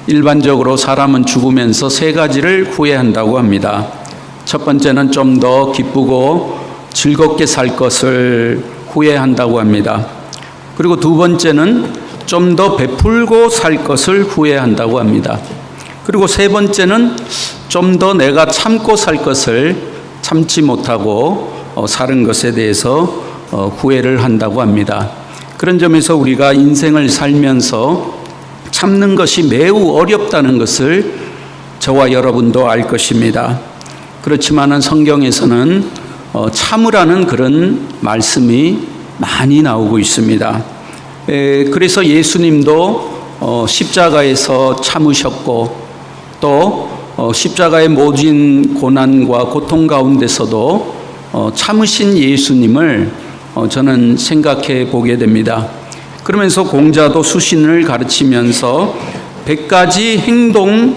일반적으로 사람은 죽으면서 세 가지를 후회한다고 합니다. 첫 번째는 좀 더 기쁘고 즐겁게 살 것을 후회한다고 합니다. 그리고 두 번째는 좀 더 베풀고 살 것을 후회한다고 합니다. 그리고 세 번째는 좀 더 내가 참고 살 것을 참지 못하고 사는 것에 대해서 후회를 한다고 합니다. 그런 점에서 우리가 인생을 살면서 참는 것이 매우 어렵다는 것을 저와 여러분도 알 것입니다. 그렇지만은 성경에서는 참으라는 그런 말씀이 많이 나오고 있습니다. 그래서 예수님도 십자가에서 참으셨고 또 십자가의 모진 고난과 고통 가운데서도 참으신 예수님을 저는 생각해 보게 됩니다. 그러면서 공자도 수신을 가르치면서 100가지 행동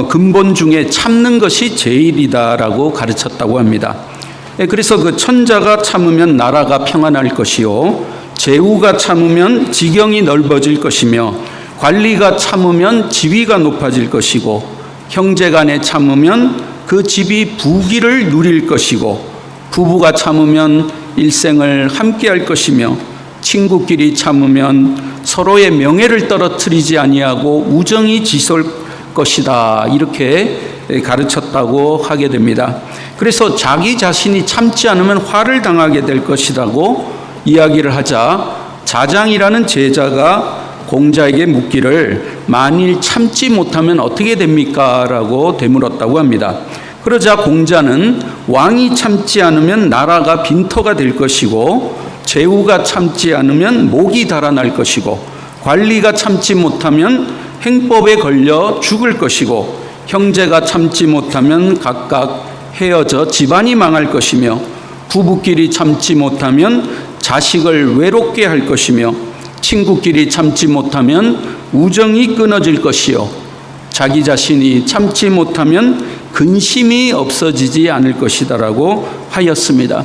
근본 중에 참는 것이 제일이다라고 가르쳤다고 합니다. 그래서 그 천자가 참으면 나라가 평안할 것이요, 제후가 참으면 지경이 넓어질 것이며, 관리가 참으면 지위가 높아질 것이고, 형제간에 참으면 그 집이 부귀를 누릴 것이고, 부부가 참으면 일생을 함께할 것이며, 친구끼리 참으면 서로의 명예를 떨어뜨리지 아니하고 우정이 지설 것이다, 이렇게 가르쳤다고 하게 됩니다. 그래서 자기 자신이 참지 않으면 화를 당하게 될 것이라고 이야기를 하자 자장이라는 제자가 공자에게 묻기를 만일 참지 못하면 어떻게 됩니까? 라고 되물었다고 합니다. 그러자 공자는 왕이 참지 않으면 나라가 빈터가 될 것이고, 제후가 참지 않으면 목이 달아날 것이고, 관리가 참지 못하면 행법에 걸려 죽을 것이고, 형제가 참지 못하면 각각 헤어져 집안이 망할 것이며, 부부끼리 참지 못하면 자식을 외롭게 할 것이며, 친구끼리 참지 못하면 우정이 끊어질 것이요, 자기 자신이 참지 못하면 근심이 없어지지 않을 것이다라고 하였습니다.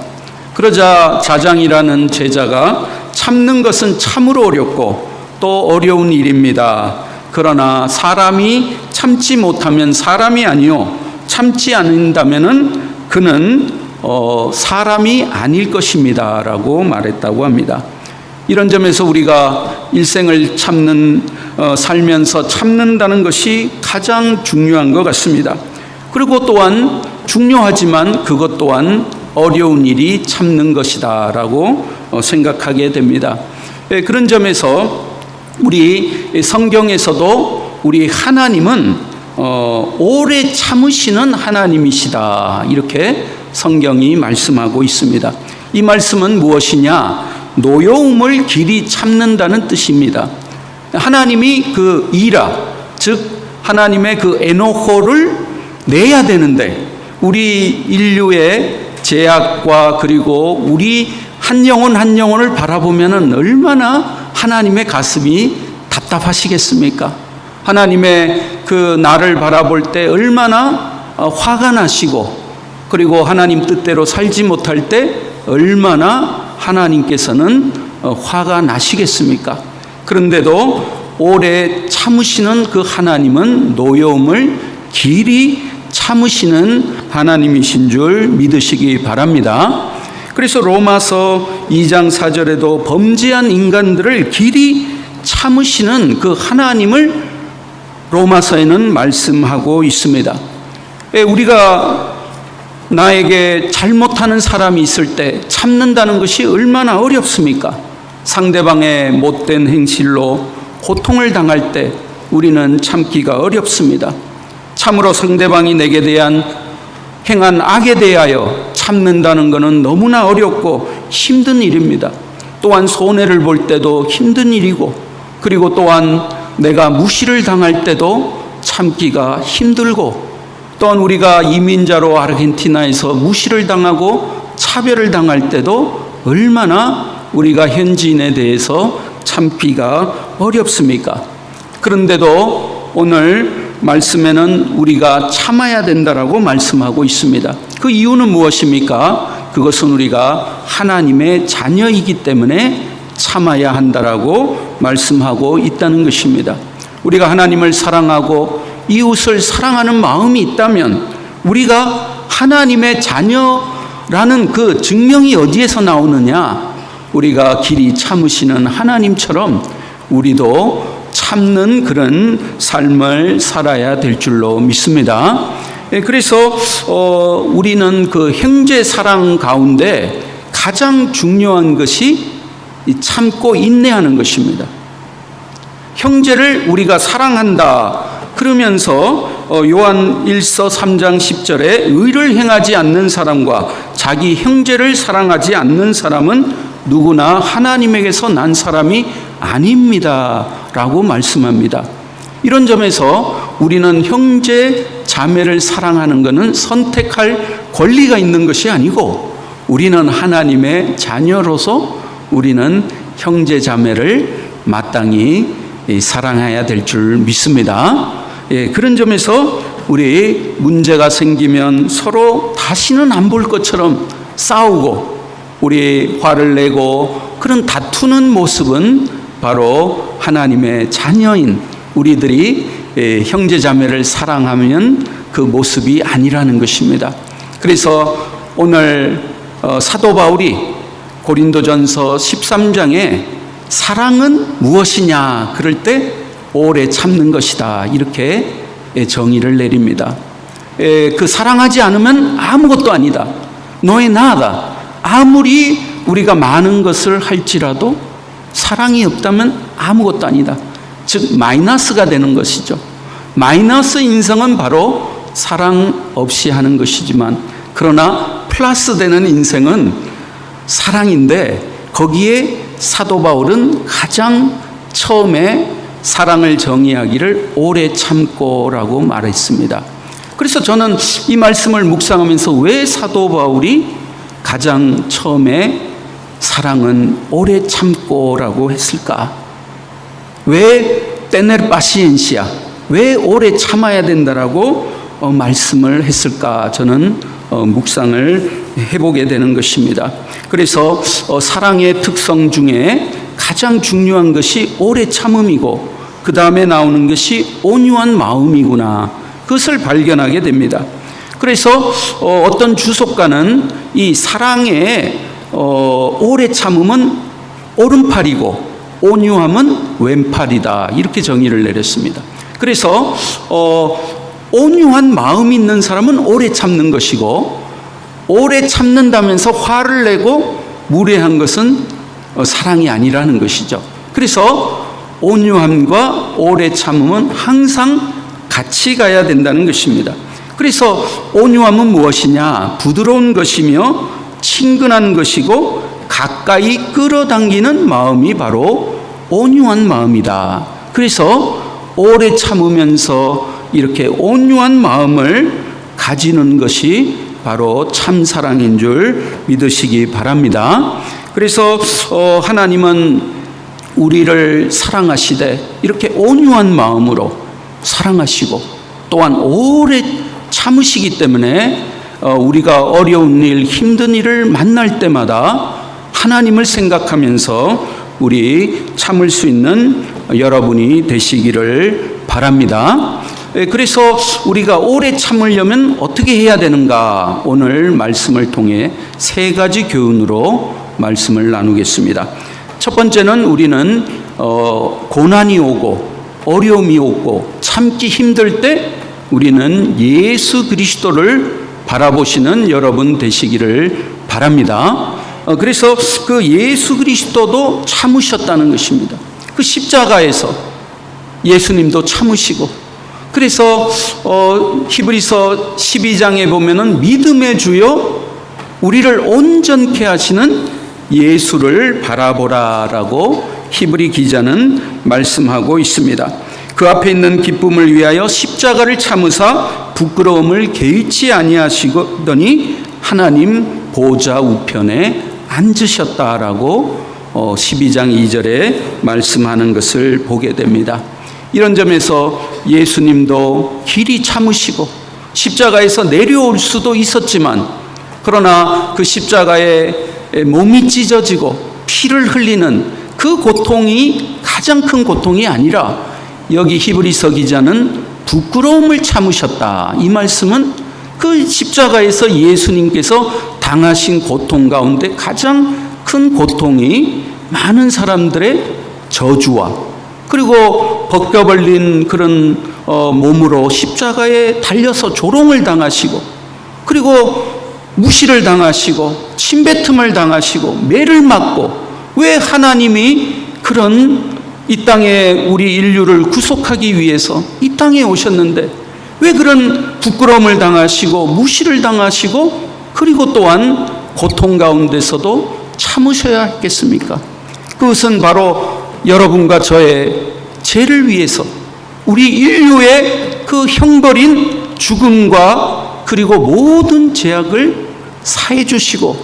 그러자 자장이라는 제자가 참는 것은 참으로 어렵고 또 어려운 일입니다. 그러나 사람이 참지 못하면 사람이 아니요, 참지 않는다면은 그는 사람이 아닐 것입니다 라고 말했다고 합니다. 이런 점에서 우리가 일생을 살면서 참는다는 것이 가장 중요한 것 같습니다. 그리고 또한 중요하지만 그것 또한 어려운 일이 참는 것이다 라고 생각하게 됩니다. 그런 점에서 우리 성경에서도 우리 하나님은 오래 참으시는 하나님이시다, 이렇게 성경이 말씀하고 있습니다. 이 말씀은 무엇이냐? 노여움을 길이 참는다는 뜻입니다. 하나님이 그 이라, 즉 하나님의 그 에노호를 내야 되는데, 우리 인류의 제약과 그리고 우리 한 영혼 한 영혼을 바라보면 얼마나 하나님의 가슴이 답답하시겠습니까? 하나님의 그 나를 바라볼 때 얼마나 화가 나시고, 그리고 하나님 뜻대로 살지 못할 때 얼마나 하나님께서는 화가 나시겠습니까? 그런데도 오래 참으시는 그 하나님은 노여움을 길이 참으시는 하나님이신 줄 믿으시기 바랍니다. 그래서 로마서 2장 4절에도 범죄한 인간들을 길이 참으시는 그 하나님을 로마서에는 말씀하고 있습니다. 우리가 나에게 잘못하는 사람이 있을 때 참는다는 것이 얼마나 어렵습니까? 상대방의 못된 행실로 고통을 당할 때 우리는 참기가 어렵습니다. 참으로 상대방이 내게 대한 행한 악에 대하여 참는다는 것은 너무나 어렵고 힘든 일입니다. 또한 손해를 볼 때도 힘든 일이고, 그리고 또한 내가 무시를 당할 때도 참기가 힘들고, 또한 우리가 이민자로 아르헨티나에서 무시를 당하고 차별을 당할 때도 얼마나 우리가 현지인에 대해서 참기가 어렵습니까? 그런데도 오늘 말씀에는 우리가 참아야 된다라고 말씀하고 있습니다. 그 이유는 무엇입니까? 그것은 우리가 하나님의 자녀이기 때문에 참아야 한다라고 말씀하고 있다는 것입니다. 우리가 하나님을 사랑하고 이웃을 사랑하는 마음이 있다면 우리가 하나님의 자녀라는 그 증명이 어디에서 나오느냐? 우리가 길이 참으시는 하나님처럼 우리도 참는 그런 삶을 살아야 될 줄로 믿습니다. 그래서 우리는 그 형제 사랑 가운데 가장 중요한 것이 참고 인내하는 것입니다. 형제를 우리가 사랑한다 그러면서 요한 1서 3장 10절에 의를 행하지 않는 사람과 자기 형제를 사랑하지 않는 사람은 누구나 하나님에게서 난 사람이 아닙니다 라고 말씀합니다. 이런 점에서 우리는 형제 자매를 사랑하는 것은 선택할 권리가 있는 것이 아니고 우리는 하나님의 자녀로서 우리는 형제 자매를 마땅히 사랑해야 될 줄 믿습니다. 그런 점에서 우리 문제가 생기면 서로 다시는 안 볼 것처럼 싸우고 우리 화를 내고 그런 다투는 모습은 바로 하나님의 자녀인 우리들이 형제 자매를 사랑하면 그 모습이 아니라는 것입니다. 그래서 오늘 사도 바울이 고린도전서 13장에 사랑은 무엇이냐 그럴 때 오래 참는 것이다 이렇게 정의를 내립니다. 그 사랑하지 않으면 아무것도 아니다. 너의 나다. 아무리 우리가 많은 것을 할지라도 사랑이 없다면 아무것도 아니다. 즉 마이너스가 되는 것이죠. 마이너스 인생은 바로 사랑 없이 하는 것이지만 그러나 플러스 되는 인생은 사랑인데 거기에 사도 바울은 가장 처음에 사랑을 정의하기를 오래 참고라고 말했습니다. 그래서 저는 이 말씀을 묵상하면서 왜 사도 바울이 가장 처음에 사랑은 오래 참고라고 했을까? 왜 tener paciencia? 왜 오래 참아야 된다라고 말씀을 했을까? 저는 묵상을 해보게 되는 것입니다. 그래서 사랑의 특성 중에 가장 중요한 것이 오래 참음이고 그 다음에 나오는 것이 온유한 마음이구나. 그것을 발견하게 됩니다. 그래서 어떤 주석가는 이 사랑의 오래 참음은 오른팔이고 온유함은 왼팔이다 이렇게 정의를 내렸습니다. 그래서 온유한 마음이 있는 사람은 오래 참는 것이고 오래 참는다면서 화를 내고 무례한 것은 사랑이 아니라는 것이죠. 그래서 온유함과 오래 참음은 항상 같이 가야 된다는 것입니다. 그래서 온유함은 무엇이냐? 부드러운 것이며 친근한 것이고 가까이 끌어당기는 마음이 바로 온유한 마음이다. 그래서 오래 참으면서 이렇게 온유한 마음을 가지는 것이 바로 참 사랑인 줄 믿으시기 바랍니다. 그래서 하나님은 우리를 사랑하시되 이렇게 온유한 마음으로 사랑하시고 또한 오래 참으시기 때문에 우리가 어려운 일, 힘든 일을 만날 때마다 하나님을 생각하면서 우리 참을 수 있는 여러분이 되시기를 바랍니다. 그래서 우리가 오래 참으려면 어떻게 해야 되는가? 오늘 말씀을 통해 세 가지 교훈으로 말씀을 나누겠습니다. 첫 번째는 우리는 고난이 오고 어려움이 오고 참기 힘들 때 우리는 예수 그리스도를 바라보시는 여러분 되시기를 바랍니다. 그래서 그 예수 그리스도도 참으셨다는 것입니다. 그 십자가에서 예수님도 참으시고 그래서 히브리서 12장에 보면은 믿음의 주요 우리를 온전케 하시는 예수를 바라보라라고 히브리 기자는 말씀하고 있습니다. 그 앞에 있는 기쁨을 위하여 십자가를 참으사 부끄러움을 개의치 아니하시더니 하나님 보좌 우편에 앉으셨다라고 12장 2절에 말씀하는 것을 보게 됩니다. 이런 점에서 예수님도 길이 참으시고 십자가에서 내려올 수도 있었지만 그러나 그 십자가에 몸이 찢어지고 피를 흘리는 그 고통이 가장 큰 고통이 아니라 여기 히브리서 기자는 부끄러움을 참으셨다. 이 말씀은 그 십자가에서 예수님께서 당하신 고통 가운데 가장 큰 고통이 많은 사람들의 저주와 그리고 벗겨버린 그런 몸으로 십자가에 달려서 조롱을 당하시고 그리고 무시를 당하시고 침뱉음을 당하시고 매를 맞고 왜 하나님이 그런 이 땅에 우리 인류를 구속하기 위해서 이 땅에 오셨는데 왜 그런 부끄러움을 당하시고 무시를 당하시고 그리고 또한 고통 가운데서도 참으셔야 했겠습니까? 그것은 바로 여러분과 저의 죄를 위해서 우리 인류의 그 형벌인 죽음과 그리고 모든 죄악을 사해 주시고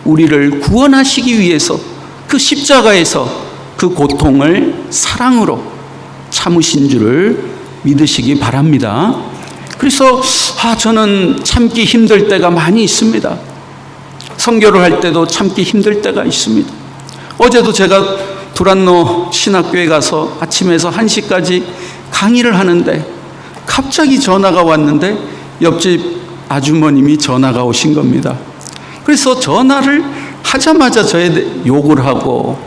우리를 구원하시기 위해서 그 십자가에서 그 고통을 사랑으로 참으신 줄을 믿으시기 바랍니다. 그래서 저는 참기 힘들 때가 많이 있습니다. 선교를 할 때도 참기 힘들 때가 있습니다. 어제도 제가 두란노 신학교에 가서 아침에서 1시까지 강의를 하는데 갑자기 전화가 왔는데 옆집 아주머님이 전화가 오신 겁니다. 그래서 전화를 하자마자 저에게 욕을 하고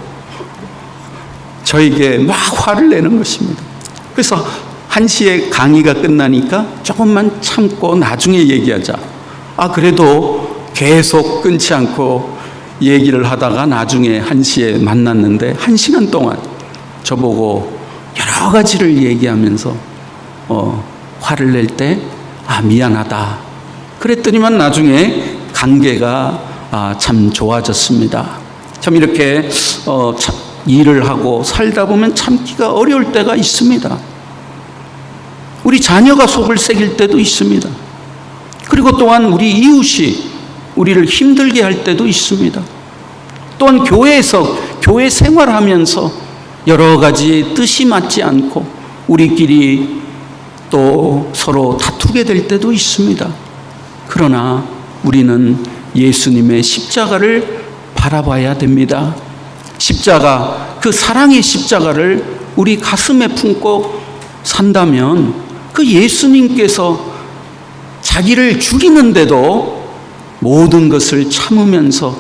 저에게 막 화를 내는 것입니다. 그래서 1시에 강의가 끝나니까 조금만 참고 나중에 얘기하자. 그래도 계속 끊지 않고 얘기를 하다가 나중에 1시에 만났는데 1시간 동안 저보고 여러 가지를 얘기하면서 화를 낼 때 미안하다 그랬더니만 나중에 관계가 참 좋아졌습니다. 참 이렇게 일을 하고 살다 보면 참기가 어려울 때가 있습니다. 우리 자녀가 속을 새길 때도 있습니다. 그리고 또한 우리 이웃이 우리를 힘들게 할 때도 있습니다. 또한 교회에서 교회 생활하면서 여러 가지 뜻이 맞지 않고 우리끼리 또 서로 다투게 될 때도 있습니다. 그러나 우리는 예수님의 십자가를 바라봐야 됩니다. 십자가, 그 사랑의 십자가를 우리 가슴에 품고 산다면 그 예수님께서 자기를 죽이는데도 모든 것을 참으면서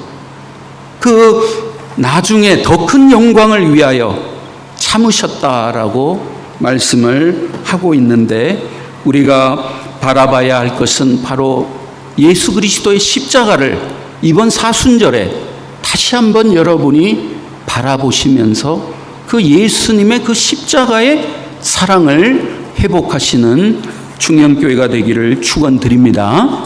그 나중에 더 큰 영광을 위하여 참으셨다라고 말씀을 하고 있는데 우리가 바라봐야 할 것은 바로 예수 그리스도의 십자가를 이번 사순절에 다시 한번 여러분이 바라보시면서 그 예수님의 그 십자가의 사랑을 회복하시는 중형교회가 되기를 축원드립니다.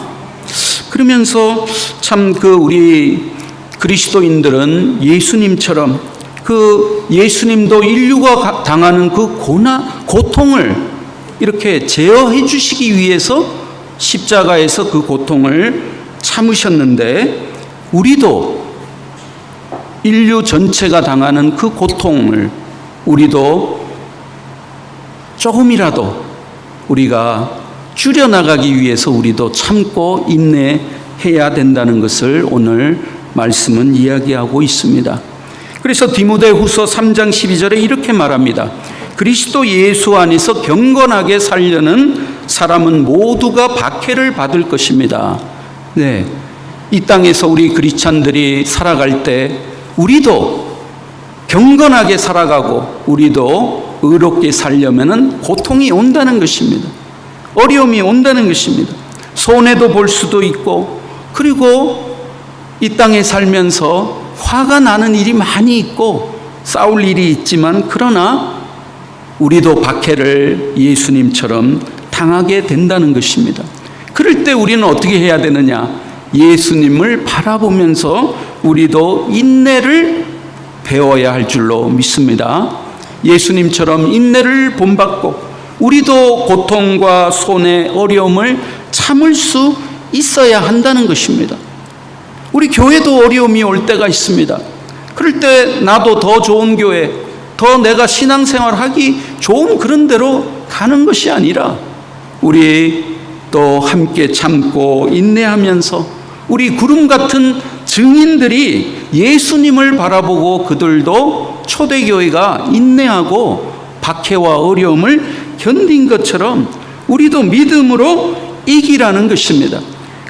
그러면서 참 우리 그리스도인들은 예수님처럼 그 예수님도 인류가 당하는 그 고통을 이렇게 제어해 주시기 위해서 십자가에서 그 고통을 참으셨는데 우리도 인류 전체가 당하는 그 고통을 우리도 조금이라도 우리가 줄여나가기 위해서 우리도 참고 인내해야 된다는 것을 오늘 말씀은 이야기하고 있습니다. 그래서 디모데후서 3장 12절에 이렇게 말합니다. 그리스도 예수 안에서 경건하게 살려는 사람은 모두가 박해를 받을 것입니다. 네, 이 땅에서 우리 크리스찬들이 살아갈 때 우리도 경건하게 살아가고 우리도 의롭게 살려면은 고통이 온다는 것입니다. 어려움이 온다는 것입니다. 손해도 볼 수도 있고 그리고 이 땅에 살면서 화가 나는 일이 많이 있고 싸울 일이 있지만 그러나 우리도 박해를 예수님처럼 당하게 된다는 것입니다. 그럴 때 우리는 어떻게 해야 되느냐? 예수님을 바라보면서 우리도 인내를 배워야 할 줄로 믿습니다. 예수님처럼 인내를 본받고 우리도 고통과 손해, 어려움을 참을 수 있어야 한다는 것입니다. 우리 교회도 어려움이 올 때가 있습니다. 그럴 때 나도 더 좋은 교회, 더 내가 신앙생활하기 좋은 그런 데로 가는 것이 아니라 우리 또 함께 참고 인내하면서 우리 구름 같은 증인들이 예수님을 바라보고 그들도 초대교회가 인내하고 박해와 어려움을 견딘 것처럼 우리도 믿음으로 이기라는 것입니다.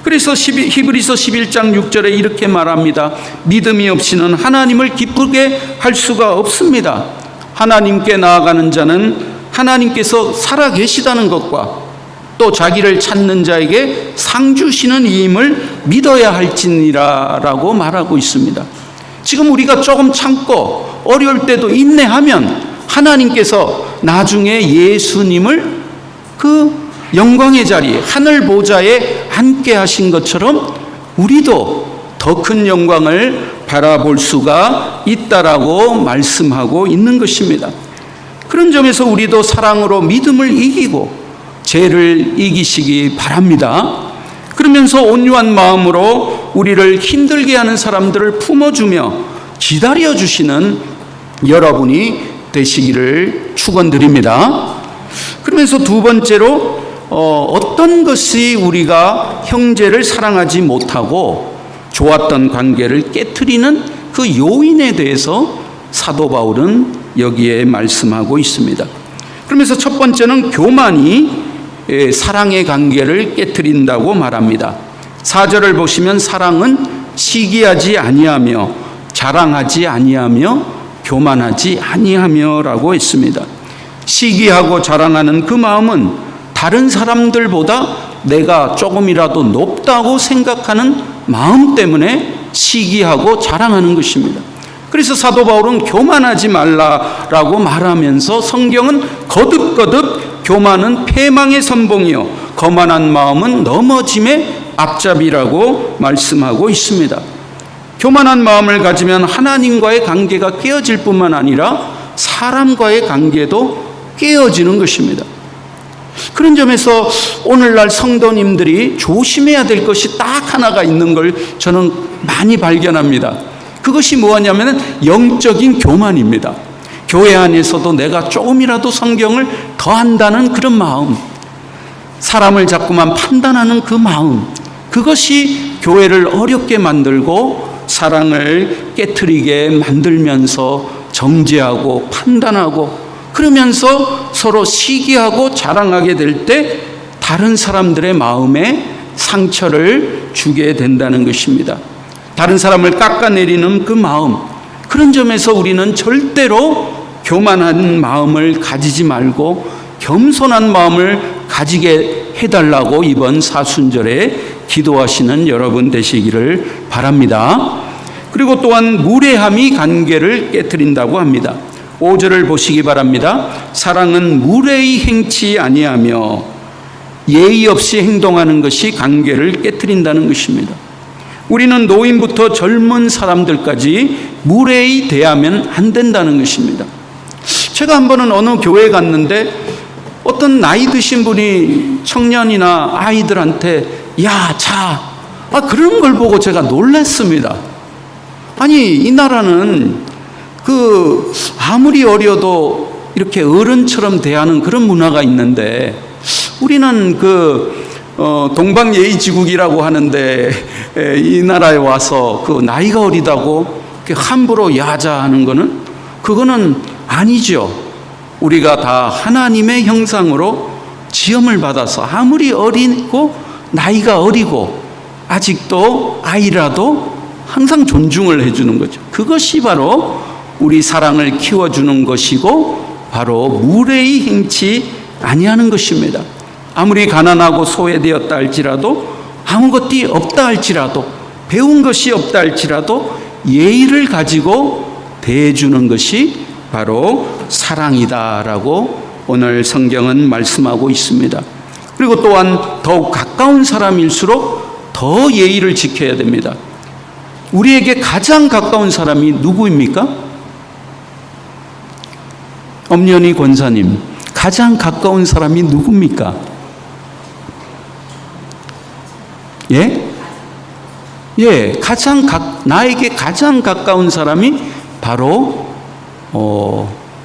그래서 히브리서 11장 6절에 이렇게 말합니다. 믿음이 없이는 하나님을 기쁘게 할 수가 없습니다. 하나님께 나아가는 자는 하나님께서 살아계시다는 것과 또 자기를 찾는 자에게 상 주시는 이임을 믿어야 할지니라 라고 말하고 있습니다. 지금 우리가 조금 참고 어려울 때도 인내하면 하나님께서 나중에 예수님을 그 영광의 자리, 하늘 보좌에 앉게 하신 것처럼 우리도 더 큰 영광을 바라볼 수가 있다라고 말씀하고 있는 것입니다. 그런 점에서 우리도 사랑으로 믿음을 이기고 죄를 이기시기 바랍니다. 그러면서 온유한 마음으로 우리를 힘들게 하는 사람들을 품어주며 기다려주시는 여러분이 되시기를 축원드립니다. 그러면서 두 번째로 어떤 것이 우리가 형제를 사랑하지 못하고 좋았던 관계를 깨트리는 그 요인에 대해서 사도 바울은 여기에 말씀하고 있습니다. 그러면서 첫 번째는 교만이 사랑의 관계를 깨트린다고 말합니다. 4절을 보시면 사랑은 시기하지 아니하며 자랑하지 아니하며 교만하지 아니하며라고 했습니다. 시기하고 자랑하는 그 마음은 다른 사람들보다 내가 조금이라도 높다고 생각하는 마음 때문에 시기하고 자랑하는 것입니다. 그래서 사도 바울은 교만하지 말라라고 말하면서 성경은 거듭거듭 교만은 패망의 선봉이요 거만한 마음은 넘어짐의 앞잡이라고 말씀하고 있습니다. 교만한 마음을 가지면 하나님과의 관계가 깨어질 뿐만 아니라 사람과의 관계도 깨어지는 것입니다. 그런 점에서 오늘날 성도님들이 조심해야 될 것이 딱 하나가 있는 걸 저는 많이 발견합니다. 그것이 뭐냐면 영적인 교만입니다. 교회 안에서도 내가 조금이라도 성경을 더 한다는 그런 마음, 사람을 자꾸만 판단하는 그 마음, 그것이 교회를 어렵게 만들고 사랑을 깨트리게 만들면서 정죄하고 판단하고 그러면서 서로 시기하고 자랑하게 될 때 다른 사람들의 마음에 상처를 주게 된다는 것입니다. 다른 사람을 깎아내리는 그 마음, 그런 점에서 우리는 절대로 교만한 마음을 가지지 말고 겸손한 마음을 가지게 해달라고 이번 사순절에 기도하시는 여러분 되시기를 바랍니다. 그리고 또한 무례함이 관계를 깨트린다고 합니다. 5절을 보시기 바랍니다. 사랑은 무례히 행치 아니하며 예의 없이 행동하는 것이 관계를 깨트린다는 것입니다. 우리는 노인부터 젊은 사람들까지 무례히 대하면 안 된다는 것입니다. 제가 한 번은 어느 교회에 갔는데 어떤 나이 드신 분이 청년이나 아이들한테 야, 자, 그런 걸 보고 제가 놀랐습니다. 아니, 이 나라는 아무리 어려도 이렇게 어른처럼 대하는 그런 문화가 있는데 우리는 동방예의지국이라고 하는데 이 나라에 와서 나이가 어리다고 함부로 야자하는 거는 그거는 아니죠. 우리가 다 하나님의 형상으로 지음을 받아서 아무리 어리고 나이가 어리고 아직도 아이라도 항상 존중을 해주는 거죠. 그것이 바로 우리 사랑을 키워주는 것이고 바로 무례히 행치 아니하는 것입니다. 아무리 가난하고 소외되었다 할지라도 아무것도 없다 할지라도 배운 것이 없다 할지라도 예의를 가지고 대해주는 것이 바로 사랑이다라고 오늘 성경은 말씀하고 있습니다. 그리고 또한 더욱 가까운 사람일수록 더 예의를 지켜야 됩니다. 우리에게 가장 가까운 사람이 누구입니까? 엄연희 권사님, 가장 가까운 사람이 누굽니까? 예? 예, 나에게 가장 가까운 사람이 바로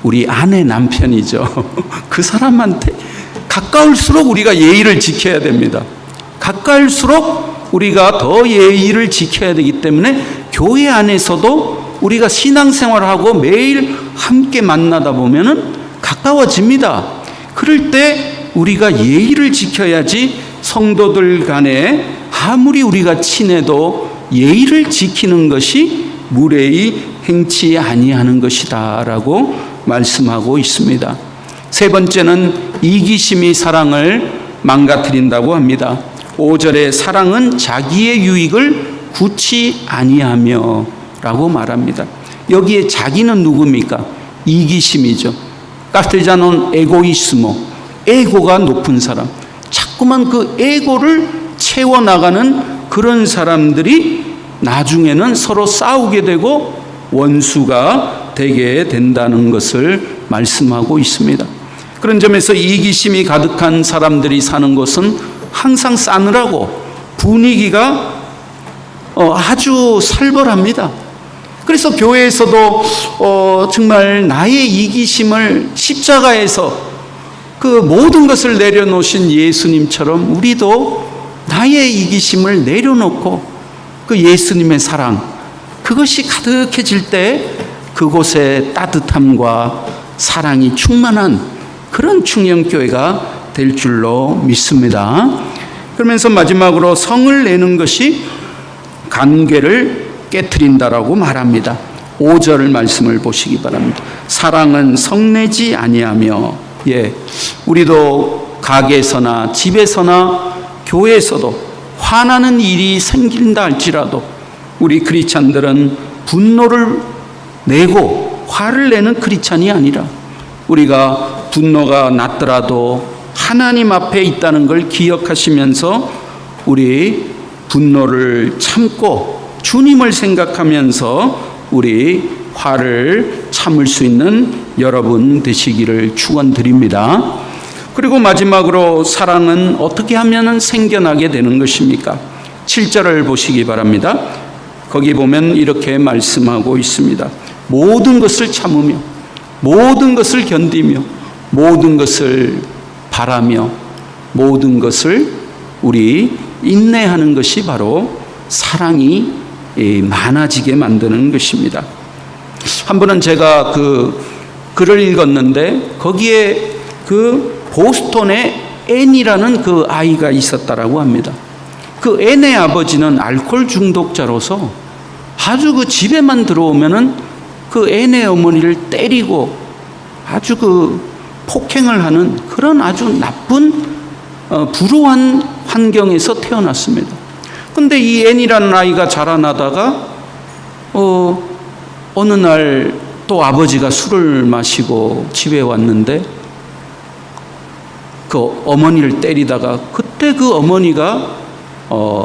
우리 아내 남편이죠. 그 사람한테 가까울수록 우리가 예의를 지켜야 됩니다. 가까울수록 우리가 더 예의를 지켜야 되기 때문에 교회 안에서도 우리가 신앙생활하고 매일 함께 만나다 보면은 가까워집니다. 그럴 때 우리가 예의를 지켜야지 성도들 간에 아무리 우리가 친해도 예의를 지키는 것이 무례히 행치 아니하는 것이다 라고 말씀하고 있습니다. 세 번째는 이기심이 사랑을 망가뜨린다고 합니다. 5절에 사랑은 자기의 유익을 굳이 아니하며 라고 말합니다. 여기에 자기는 누굽니까? 이기심이죠. 카스텔자노는 에고이스모, 에고가 높은 사람, 자꾸만 그 에고를 채워나가는 그런 사람들이 나중에는 서로 싸우게 되고 원수가 되게 된다는 것을 말씀하고 있습니다. 그런 점에서 이기심이 가득한 사람들이 사는 곳은 항상 싸늘하고 분위기가 아주 살벌합니다. 그래서 교회에서도 정말 나의 이기심을 십자가에서 그 모든 것을 내려놓으신 예수님처럼 우리도 나의 이기심을 내려놓고 그 예수님의 사랑, 그것이 가득해질 때 그곳에 따뜻함과 사랑이 충만한 그런 충영교회가 될 줄로 믿습니다. 그러면서 마지막으로 성을 내는 것이 관계를 깨트린다라고 말합니다. 5절 말씀을 보시기 바랍니다. 사랑은 성내지 아니하며, 우리도 가게에서나 집에서나 교회에서도 화나는 일이 생긴다 할지라도 우리 크리스찬들은 분노를 내고 화를 내는 크리스찬이 아니라 우리가 분노가 났더라도 하나님 앞에 있다는 걸 기억하시면서 우리 분노를 참고 주님을 생각하면서 우리 화를 참을 수 있는 여러분 되시기를 축원드립니다. 그리고 마지막으로 사랑은 어떻게 하면 생겨나게 되는 것입니까? 7절을 보시기 바랍니다. 거기 보면 이렇게 말씀하고 있습니다. 모든 것을 참으며 모든 것을 견디며 모든 것을 바라며 모든 것을 우리 인내하는 것이 바로 사랑이 많아지게 만드는 것입니다. 한 번은 제가 그 글을 읽었는데 거기에 그 보스턴에 앤이라는 그 아이가 있었다라고 합니다. 그 앤의 아버지는 알코올 중독자로서 아주 그 집에만 들어오면은 그 앤의 어머니를 때리고 아주 그 폭행을 하는 그런 아주 나쁜 불우한 환경에서 태어났습니다. 근데 이 앤이라는 아이가 자라나다가 어느 날 또 아버지가 술을 마시고 집에 왔는데 그 어머니를 때리다가 그때 그 어머니가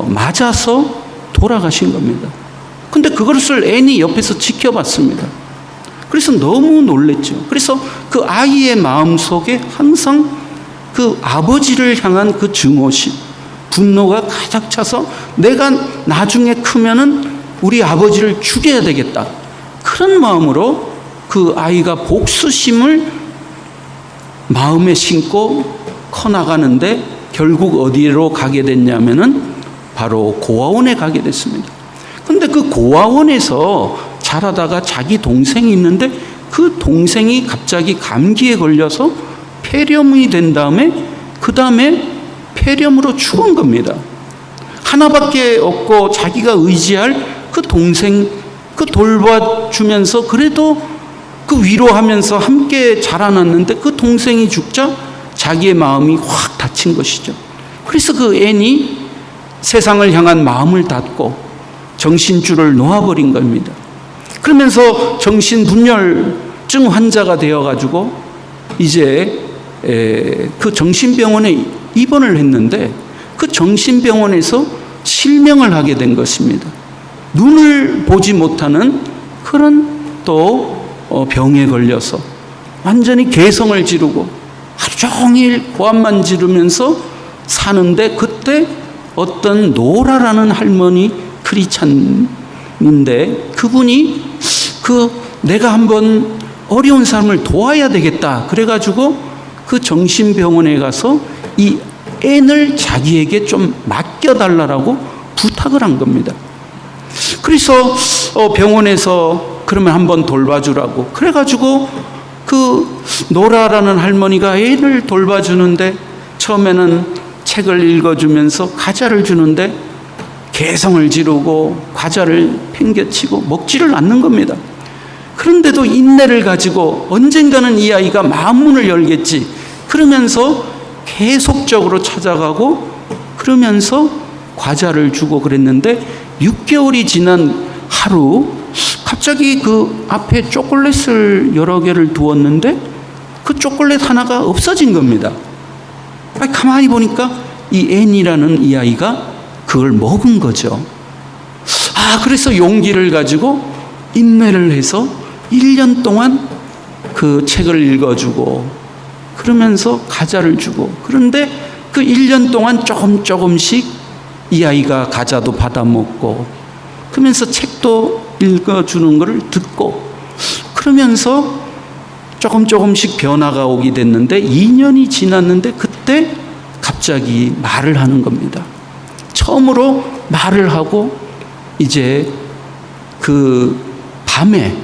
맞아서 돌아가신 겁니다. 근데 그것을 앤이 옆에서 지켜봤습니다. 그래서 너무 놀랬죠. 그래서 그 아이의 마음속에 항상 그 아버지를 향한 그 증오심, 분노가 가득 차서 내가 나중에 크면은 우리 아버지를 죽여야 되겠다. 그런 마음으로 그 아이가 복수심을 마음에 심고 커나가는데 결국 어디로 가게 됐냐면은 바로 고아원에 가게 됐습니다. 근데 그 고아원에서 자라다가 자기 동생이 있는데 그 동생이 갑자기 감기에 걸려서 폐렴이 된 다음에 그 다음에 폐렴으로 죽은 겁니다. 하나밖에 없고 자기가 의지할 그 동생 그 돌봐주면서 그래도 그 위로하면서 함께 자라났는데 그 동생이 죽자 자기의 마음이 확 닫힌 것이죠. 그래서 그 앤이 세상을 향한 마음을 닫고 정신줄을 놓아버린 겁니다. 그러면서 정신분열증 환자가 되어가지고 이제 그 정신병원에 입원을 했는데 그 정신병원에서 실명을 하게 된 것입니다. 눈을 보지 못하는 그런 또 병에 걸려서 완전히 개성을 지르고 하루 종일 고함만 지르면서 사는데 그때 어떤 노라라는 할머니 크리스찬인데 그분이 내가 한번 어려운 사람을 도와야 되겠다 그래가지고 그 정신병원에 가서 이 앤을 자기에게 좀 맡겨달라고 부탁을 한 겁니다. 그래서 병원에서 그러면 한번 돌봐주라고 그래가지고 그 노라라는 할머니가 애를 돌봐주는데 처음에는 책을 읽어주면서 과자를 주는데 개성을 지르고 과자를 팽개치고 먹지를 않는 겁니다. 그런데도 인내를 가지고 언젠가는 이 아이가 마음문을 열겠지 그러면서 계속적으로 찾아가고 그러면서 과자를 주고 그랬는데 6개월이 지난 하루 갑자기 그 앞에 초콜릿을 여러 개를 두었는데 그 초콜릿 하나가 없어진 겁니다. 가만히 보니까 이 앤이라는 이 아이가 그걸 먹은 거죠. 그래서 용기를 가지고 인내를 해서 1년 동안 그 책을 읽어주고 그러면서 과자를 주고 그런데 그 1년 동안 조금씩 이 아이가 과자도 받아 먹고 그러면서 책도 읽어주는 것을 듣고 그러면서 조금씩 변화가 오게 됐는데 2년이 지났는데 그때 갑자기 말을 하는 겁니다. 처음으로 말을 하고 이제 그 밤에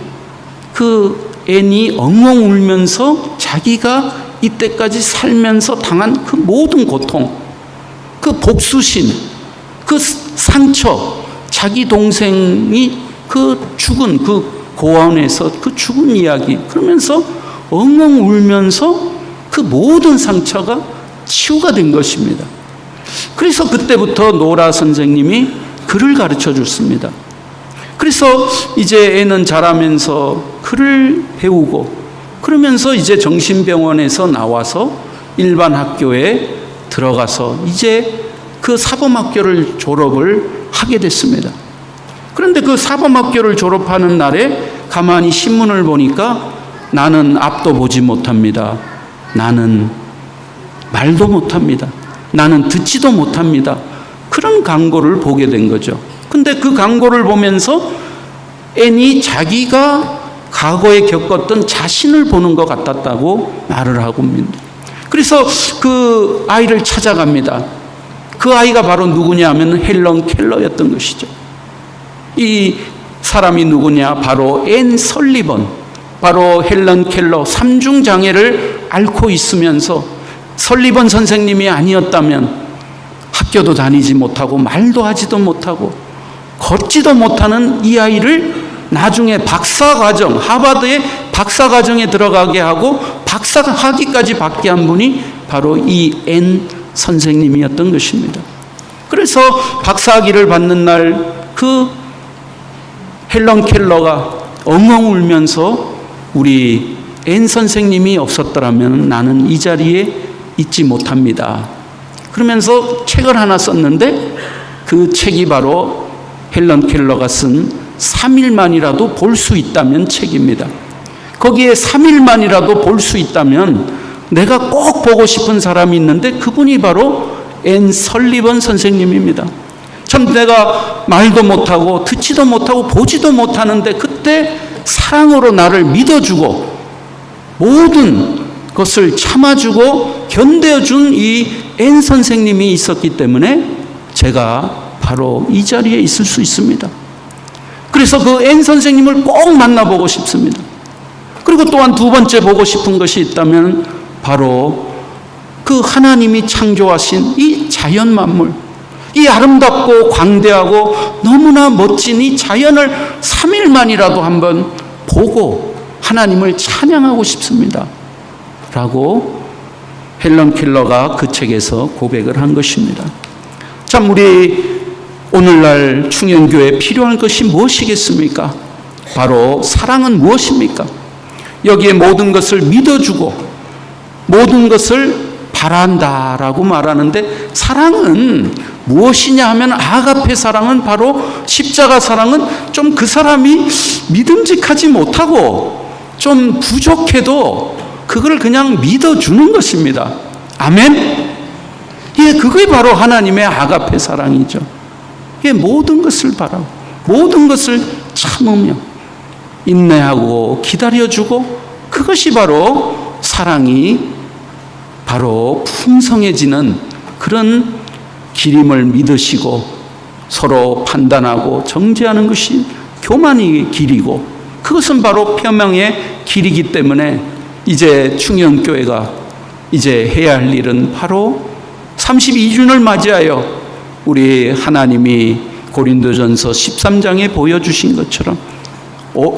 그 앤이 엉엉 울면서 자기가 이때까지 살면서 당한 그 모든 고통, 그 복수심, 그 상처, 자기 동생이 그 죽은 그 고아원에서 그 죽은 이야기 그러면서 엉엉 울면서 그 모든 상처가 치유가 된 것입니다. 그래서 그때부터 노라 선생님이 글을 가르쳐 줬습니다. 그래서 이제 애는 자라면서 글을 배우고 그러면서 이제 정신병원에서 나와서 일반 학교에 들어가서 이제 그 사범학교를 졸업을 하게 됐습니다. 그런데 그 사범학교를 졸업하는 날에 가만히 신문을 보니까 나는 앞도 보지 못합니다. 나는 말도 못합니다. 나는 듣지도 못합니다. 그런 광고를 보게 된 거죠. 근데 그 광고를 보면서 앤이 자기가 과거에 겪었던 자신을 보는 것 같았다고 말을 하고 있습니다. 그래서 그 아이를 찾아갑니다. 그 아이가 바로 누구냐 하면 헬런 켈러였던 것이죠. 이 사람이 누구냐? 바로 앤 설리번, 바로 헬런 켈러 삼중장애를 앓고 있으면서 설리번 선생님이 아니었다면 학교도 다니지 못하고 말도 하지도 못하고 걷지도 못하는 이 아이를 나중에 박사과정, 하버드의 박사과정에 들어가게 하고 박사학위까지 받게 한 분이 바로 이 앤 선생님이었던 것입니다. 그래서 박사학위를 받는 날 그 헬런 켈러가 엉엉 울면서 우리 앤 선생님이 없었더라면 나는 이 자리에 있지 못합니다. 그러면서 책을 하나 썼는데 그 책이 바로 헬런 켈러가 쓴 3일만이라도 볼 수 있다면 책입니다. 거기에 3일만이라도 볼 수 있다면 내가 꼭 보고 싶은 사람이 있는데 그분이 바로 앤 설리번 선생님입니다. 참 내가 말도 못하고 듣지도 못하고 보지도 못하는데 그때 사랑으로 나를 믿어주고 모든 것을 참아주고 견뎌준 이 앤 선생님이 있었기 때문에 제가 바로 이 자리에 있을 수 있습니다. 그래서 그 앤 선생님을 꼭 만나보고 싶습니다. 그리고 또한 두 번째 보고 싶은 것이 있다면 바로 그 하나님이 창조하신 이 자연 만물, 이 아름답고 광대하고 너무나 멋진 이 자연을 3일만이라도 한번 보고 하나님을 찬양하고 싶습니다. 라고 헬런 켈러가 그 책에서 고백을 한 것입니다. 참 우리 오늘날 충현교회에 필요한 것이 무엇이겠습니까? 바로 사랑은 무엇입니까? 여기에 모든 것을 믿어주고 모든 것을 바란다라고 말하는데 사랑은 무엇이냐 하면 아가페 사랑은 바로 십자가 사랑은 좀 그 사람이 믿음직하지 못하고 좀 부족해도 그걸 그냥 믿어주는 것입니다. 아멘? 예, 그게 바로 하나님의 아가페 사랑이죠. 예, 모든 것을 바라고 모든 것을 참으며 인내하고 기다려주고 그것이 바로 사랑이 바로 풍성해지는 그런 기림을 믿으시고 서로 판단하고 정죄하는 것이 교만의 길이고 그것은 바로 표명의 길이기 때문에 이제 충영교회가 이제 해야 할 일은 바로 32주년을 맞이하여 우리 하나님이 고린도전서 13장에 보여주신 것처럼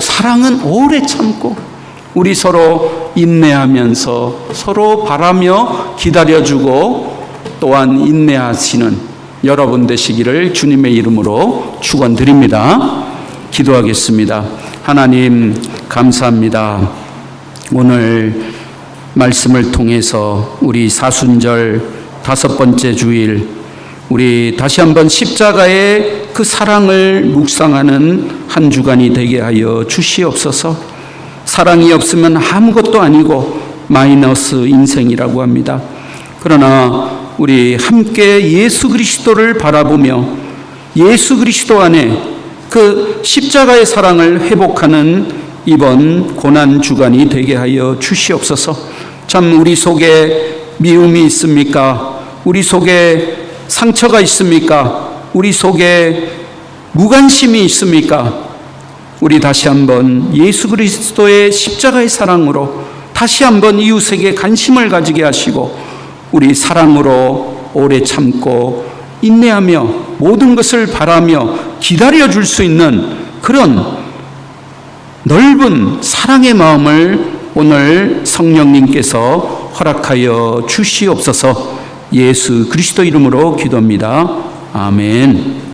사랑은 오래 참고 우리 서로 인내하면서 서로 바라며 기다려주고 또한 인내하시는 여러분 되시기를 주님의 이름으로 축원드립니다. 기도하겠습니다. 하나님 감사합니다. 오늘 말씀을 통해서 우리 사순절 5번째 주일 우리 다시 한번 십자가의 그 사랑을 묵상하는 한 주간이 되게 하여 주시옵소서. 사랑이 없으면 아무것도 아니고 마이너스 인생이라고 합니다. 그러나 우리 함께 예수 그리스도를 바라보며 예수 그리스도 안에 그 십자가의 사랑을 회복하는 이번 고난 주간이 되게 하여 주시옵소서. 참 우리 속에 미움이 있습니까? 우리 속에 상처가 있습니까? 우리 속에 무관심이 있습니까? 우리 다시 한번 예수 그리스도의 십자가의 사랑으로 다시 한번 이웃에게 관심을 가지게 하시고 우리 사랑으로 오래 참고 인내하며 모든 것을 바라며 기다려 줄 수 있는 그런 넓은 사랑의 마음을 오늘 성령님께서 허락하여 주시옵소서. 예수 그리스도 이름으로 기도합니다. 아멘.